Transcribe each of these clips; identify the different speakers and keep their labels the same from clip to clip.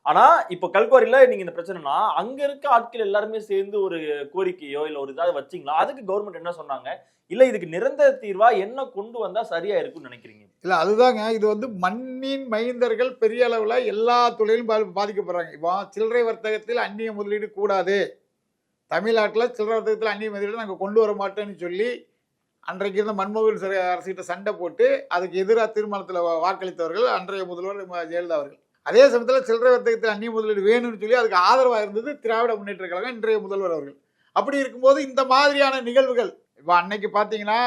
Speaker 1: ஆனா இப்ப கல்குவாரியில நீங்க இந்த பிரச்சனைனா அங்க இருக்க ஆட்கள் எல்லாருமே சேர்ந்து ஒரு கோரிக்கையோ இல்ல ஒரு இதாவது வச்சீங்களா? அதுக்கு கவர்மெண்ட் என்ன சொன்னாங்க? இல்ல இதுக்கு நிரந்தர தீர்வா என்ன கொண்டு வந்தா சரியா இருக்கும்னு நினைக்கிறீங்க?
Speaker 2: இல்ல அதுதாங்க. இது வந்து மண்ணின் மைந்தர்கள் பெரிய அளவுல எல்லா துறையிலும் பாதிக்கப்படுறாங்க. இப்போ சில்லறை வர்த்தகத்தில் அந்நிய முதலீடு கூடாது. தமிழ்நாட்டுல சில்லறை வர்த்தகத்துல அந்நிய முதலீடு நாங்க கொண்டு வர மாட்டோம்ன்னு சொல்லி, அன்றைக்கு இருந்த மன்மோகன் அரசுகிட்ட சண்டை போட்டு, அதுக்கு எதிரா தீர்மானத்துல வாக்களித்தவர்கள் அன்றைய முதல்வர் ஜெயலலிதா அவர்கள். அதே சமயத்துல சில்லறை வர்த்தகத்தில் அந்நிய முதலீடு வேணும்னு சொல்லி அதுக்கு ஆதரவா இருந்தது திராவிட முன்னேற்றக் கழகம், இன்றைய முதல்வர் அவர்கள். அப்படி இருக்கும்போது இந்த மாதிரியான நிகழ்வுகள், இப்ப அன்னைக்கு பாத்தீங்கன்னா,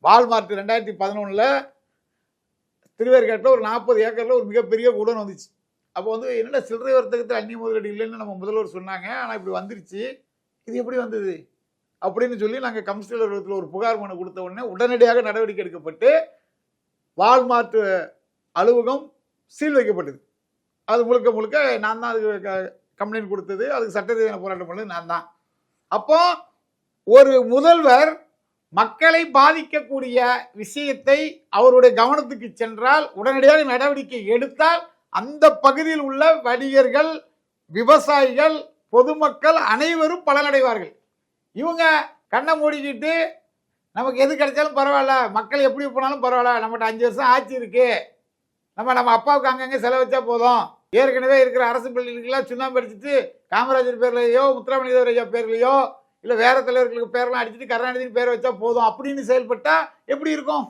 Speaker 2: வால்மார்ட் 2011ல திருவேற்காட்டில் ஒரு 40 ஏக்கர்ல ஒரு மிகப்பெரிய குடோன் வந்துச்சு. அப்போ வந்து என்னடா சில்லறை வர்த்தகத்தில் அந்நிய முதலீடு இல்லைன்னு நம்ம முதல்வர் சொன்னாங்க. ஆனா இப்படி வந்துருச்சு. இது எப்படி வந்தது? அப்படின்னு சொல்லி நாங்க கமிஷனர் அலுவலகத்தில் ஒரு புகார் மனு கொடுத்த உடனே உடனடியாக நடவடிக்கை எடுக்கப்பட்டு வால்மார்ட் அலுவலகம் சீல் வைக்கப்பட்டது. அது முழுக்க முழுக்க நான் தான் அதுக்கு கம்ப்ளைண்ட் கொடுத்தது. அதுக்கு சட்ட ரீதியான போராட்டம் பண்ணது நான் தான். அப்போ ஒரு முதல்வர் மக்களை பாதிக்கக்கூடிய விஷயத்தை அவருடைய கவனத்துக்கு சென்றால் உடனடியாக நடவடிக்கை எடுத்தால் அந்த பகுதியில் உள்ள வணிகர்கள், விவசாயிகள், பொதுமக்கள் அனைவரும் பலனடைவார்கள். இவங்க கண்ணை மூடிக்கிட்டு நமக்கு எது கிடைச்சாலும் பரவாயில்ல, மக்கள் எப்படி போனாலும் பரவாயில்ல, நம்மகிட்ட 5 வருஷம் ஆட்சி இருக்கு, நம்ம அப்பாவுக்கு அங்கங்கே செலவச்சா போதும், ஏற்கனவே இருக்கிற அரசு பள்ளிகளுக்கெல்லாம் சுண்ணாம்பு அடிச்சுட்டு காமராஜர் பேர்லையோ முத்துராமலிங்க ஐயா பேர்லையோ இல்லை வேற தலைவர்களுக்கு பேரெல்லாம் அடிச்சுட்டு கருணாநிதினு பேர் வச்சா போதும் அப்படின்னு செயல்பட்டா எப்படி இருக்கும்?